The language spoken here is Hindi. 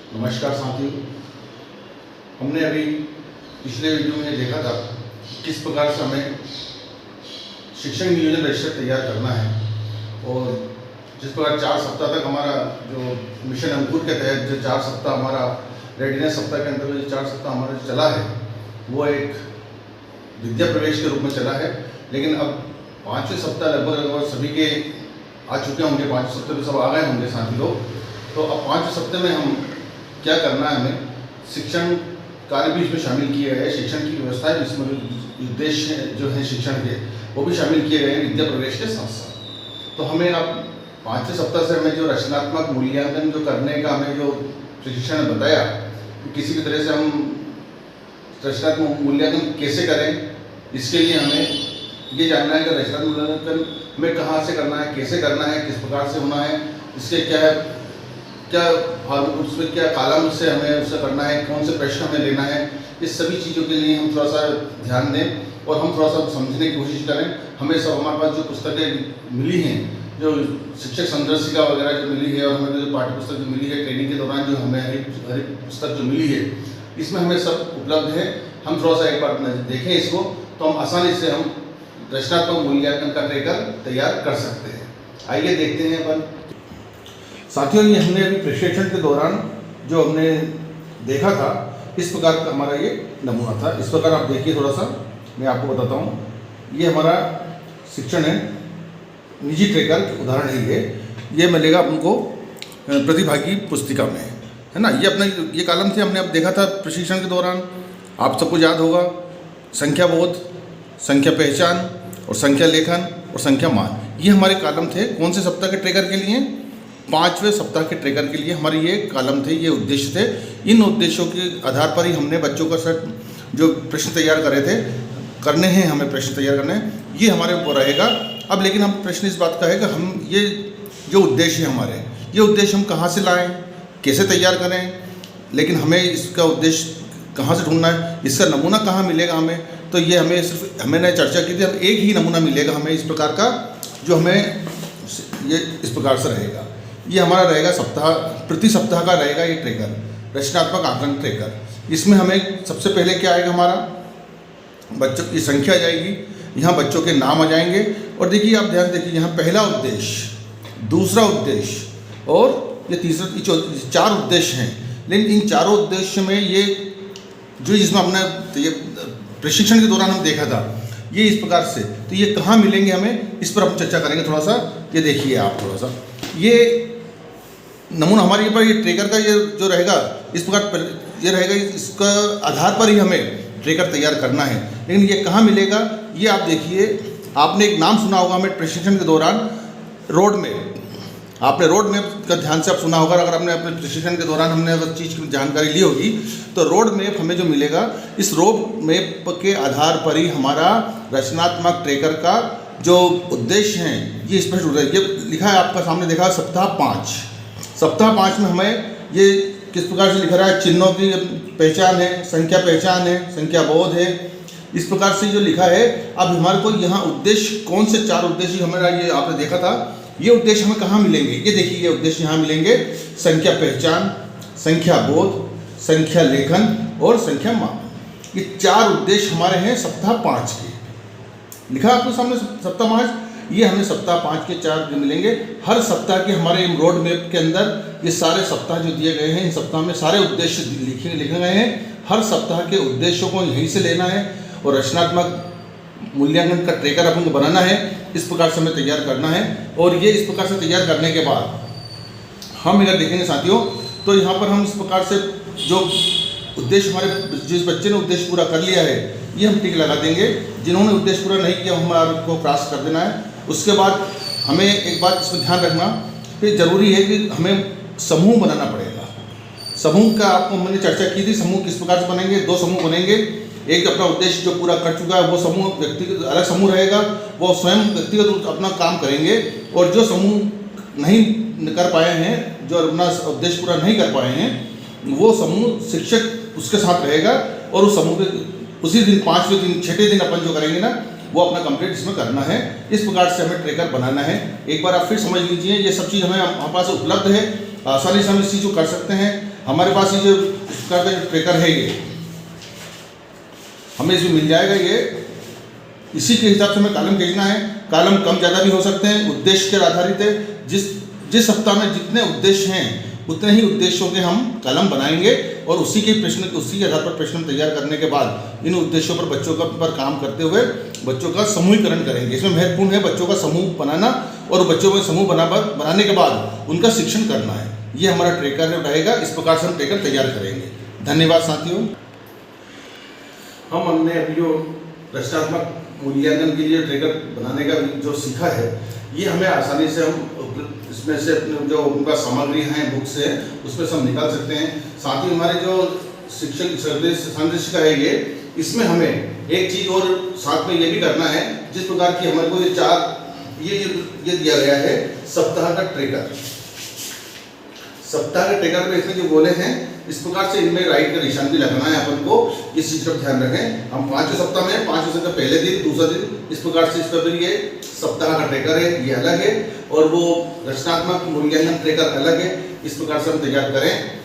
नमस्कार साथियों। हमने अभी पिछले वीडियो में देखा था किस प्रकार से हमें शिक्षक नियोजन रजिस्टर तैयार करना है और जिस प्रकार 4 सप्ताह तक हमारा जो मिशन अंकुर के तहत जो 4 सप्ताह हमारा रेडीनेस सप्ताह के अंतर्गत जो 4 सप्ताह हमारा चला है वो एक विद्या प्रवेश के रूप में चला है। लेकिन अब 5वें सप्ताह लगभग सभी के आ चुके होंगे, 5 सप्ताह में सब आ गए होंगे साथी लोग। तो अब 5वें सप्ताह में हम क्या करना है, हमें शिक्षण कार्य भी इसमें शामिल किए गए हैं, शिक्षण की व्यवस्था है जिसमें उद्देश्य जो है शिक्षण के वो भी शामिल किए गए हैं विद्या प्रवेश के साथ साथ। तो हमें अब 5वें सप्ताह से हमें जो रचनात्मक मूल्यांकन जो करने का हमें जो प्रशिक्षण ने बताया कि किसी भी तरह से हम रचनात्मक मूल्यांकन कैसे करें, इसके लिए हमें ये जानना है कि रचनात्मक मूल्यांकन हमें कहाँ से करना है, कैसे करना है, किस प्रकार से होना है, इसके क्या उसमें क्या कॉलम से हमें उससे करना है, कौन से प्रश्न हमें लेना है। इस सभी चीज़ों के लिए हम थोड़ा सा ध्यान दें और हम थोड़ा सा समझने की कोशिश करें। हमें सब हमारे पास जो पुस्तकें मिली हैं, जो शिक्षक संदर्शिका वगैरह जो मिली है और हमें जो पाठ्य पुस्तक जो मिली है ट्रेनिंग के दौरान जो हमें हरी पुस्तक जो मिली है, इसमें हमें सब उपलब्ध है। हम थोड़ा सा एक बार देखें इसको तो हम आसानी से हम रचनात्मक मूल्यांकन का ट्रेकर तैयार कर सकते हैं। आइए देखते हैं अपन साथियों। ये हमने अभी प्रशिक्षण के दौरान जो हमने देखा था इस प्रकार का हमारा ये नमूना था। इस प्रकार आप देखिए, थोड़ा सा मैं आपको बताता हूँ। ये हमारा शिक्षण है, निजी ट्रेकर उदाहरण है ये मिलेगा आपको प्रतिभागी पुस्तिका में, है ना। ये अपना ये कॉलम थे, हमने अब देखा था प्रशिक्षण के दौरान, आप सबको याद होगा। संख्या बोध, संख्या पहचान और संख्या लेखन और संख्या मान, ये हमारे कॉलम थे। कौन से सप्ताह के ट्रेकर के लिए? 5वें सप्ताह के ट्रेकर के लिए हमारे ये कॉलम थे, ये उद्देश्य थे। इन उद्देश्यों के आधार पर ही हमने बच्चों का सेट जो प्रश्न तैयार करे थे, करने हैं, हमें प्रश्न तैयार करने हैं, ये हमारे ऊपर रहेगा। अब लेकिन हम प्रश्न इस बात का है कि हम ये जो उद्देश्य है हमारे, ये उद्देश्य हम कहाँ से लाएँ, कैसे तैयार करें, लेकिन हमें इसका उद्देश्य कहाँ से ढूंढना है, इसका नमूना कहाँ मिलेगा हमें। तो ये हमें सिर्फ हमने चर्चा की थी, अब एक ही नमूना मिलेगा हमें इस प्रकार का, जो हमें ये इस प्रकार से रहेगा। ये हमारा रहेगा प्रति सप्ताह का रहेगा ये ट्रेकर, रचनात्मक आकलन ट्रेकर। इसमें हमें सबसे पहले क्या आएगा, हमारा बच्चों की संख्या आ जाएगी, यहाँ बच्चों के नाम आ जाएंगे। और देखिए आप ध्यान देखिए, यहाँ पहला उद्देश्य, दूसरा उद्देश्य और ये तीसरा, 4 उद्देश्य हैं। लेकिन इन चारों उद्देश्य में ये जो जिसमें हमने ये प्रशिक्षण के दौरान हम देखा था, ये इस प्रकार से, तो ये कहाँ मिलेंगे हमें, इस पर हम चर्चा करेंगे थोड़ा सा। ये देखिए आप थोड़ा सा, ये नमूना हमारे ऊपर ये ट्रेकर का ये जो रहेगा इस प्रकार ये रहेगा, इसका आधार पर ही हमें ट्रेकर तैयार करना है। लेकिन ये कहाँ मिलेगा, ये आप देखिए, आपने एक नाम सुना होगा हमें प्रशिक्षण के दौरान, रोड मैप। आपने रोड मैप का ध्यान से आप सुना होगा, अगर आपने अपने प्रशिक्षण के दौरान हमने अगर चीज़ की जानकारी ली होगी तो रोड मैप हमें जो मिलेगा, इस रोड मैप के आधार पर ही हमारा रचनात्मक ट्रेकर का जो उद्देश्य हैं ये स्पष्ट हो रहा है। ये लिखा है आपका सामने, देखा सप्ताह 5। सप्ताह 5 में हमें ये किस प्रकार से लिखा रहा है, चिन्हों की पहचान है, संख्या पहचान है, संख्या बोध है, इस प्रकार से जो लिखा है। अब हमारे को यहाँ उद्देश्य कौन से 4 उद्देश्य हमारा ये आपने देखा था, ये उद्देश्य हमें कहाँ मिलेंगे, ये देखिए ये उद्देश्य यहाँ मिलेंगे, संख्या पहचान, संख्या बोध, संख्या लेखन और संख्या मान। ये 4 उद्देश्य हमारे हैं सप्ताह 5 के। लिखा आपके सामने सप्ताह 5, ये हमें सप्ताह 5 के 4 जो मिलेंगे। हर सप्ताह के हमारे रोड मैप के अंदर ये सारे सप्ताह जो दिए गए हैं, इन सप्ताह में सारे उद्देश्य लिखे गए हैं। हर सप्ताह के उद्देश्यों को यहीं से लेना है और रचनात्मक मूल्यांकन का ट्रेकर अपन को बनाना है। इस प्रकार से हमें तैयार करना है और ये इस प्रकार से तैयार करने के बाद हम इधर देखेंगे साथियों, तो यहाँ पर हम इस प्रकार से जो उद्देश्य हमारे जिस बच्चे ने उद्देश्य पूरा कर लिया है ये हम टिक लगा देंगे। जिन्होंने उद्देश्य पूरा नहीं किया हमारे को क्रॉस कर देना है। उसके बाद हमें एक बात इसमें ध्यान रखना कि ज़रूरी है कि हमें समूह बनाना पड़ेगा। समूह का आपको मैंने चर्चा की थी, समूह किस प्रकार से बनेंगे, 2 समूह बनेंगे। एक अपना उद्देश्य जो पूरा कर चुका है वो समूह व्यक्तिगत अलग समूह रहेगा, वो स्वयं व्यक्तिगत अपना काम करेंगे। और जो समूह नहीं कर पाए हैं, जो अपना उद्देश्य पूरा नहीं कर पाए हैं, वो समूह शिक्षक उसके साथ रहेगा और उस समूह के उसी दिन 5वें दिन 6ठे दिन अपन जो करेंगे ना, वो अपना कंप्लीट इसमें करना है। इस प्रकार से हमें ट्रेकर बनाना है। एक बार आप फिर समझ लीजिए, ये सब चीज़ हमें हमारे पास उपलब्ध है, आसानी से हम इस चीज़ को कर सकते हैं। हमारे पास ये जो इस प्रकार का जो ट्रैकर है ये हमें इसमें मिल जाएगा। ये इसी के हिसाब से हमें कॉलम खींचना है। कॉलम कम ज़्यादा भी हो सकते हैं, उद्देश्य के आधारित है। जिस सप्ताह में जितने उद्देश्य हैं उतने ही उद्देश्यों के हम कॉलम बनाएंगे और उसी के आधार पर प्रश्न तैयार करने के बाद इन उद्देश्यों पर बच्चों का पर काम करते हुए बच्चों का समूहीकरण करेंगे। इसमें महत्वपूर्ण है बच्चों का समूह बनाना और बच्चों का समूह बनाने के बाद उनका शिक्षण करना है। ये हमारा ट्रैकर रहेगा। इस प्रकार से हम ट्रैकर तैयार करेंगे। धन्यवाद साथियों। हमने अभी जो रचनात्मक मूल्यांकन के लिए ट्रैकर बनाने का जो सीखा है, ये हमें आसानी से हम इसमें से अपने जो उनका सामग्री हैं, बुक्स है, उसमें से हम निकाल सकते हैं। साथ ही हमारे जो शिक्षक संदेशिका है ये, इसमें हमें एक चीज़ और साथ में ये भी करना है, जिस प्रकार की हमारे को ये दिया गया है सप्ताह का ट्रैकर। सप्ताह के ट्रैकर में इसमें जो बोले हैं इस प्रकार से इनमें राइट का निशान भी लगाना है अपन को। इस चीज़ का ध्यान रखें। हम 5 सप्ताह में 5 सप्ताह पहले दिन, दूसरा दिन, इस प्रकार से इस पर ये सप्ताह का ट्रैकर है, ये अलग है और वो रचनात्मक मूल्यांकन ट्रैकर अलग है। इस प्रकार से हम तैयार करें।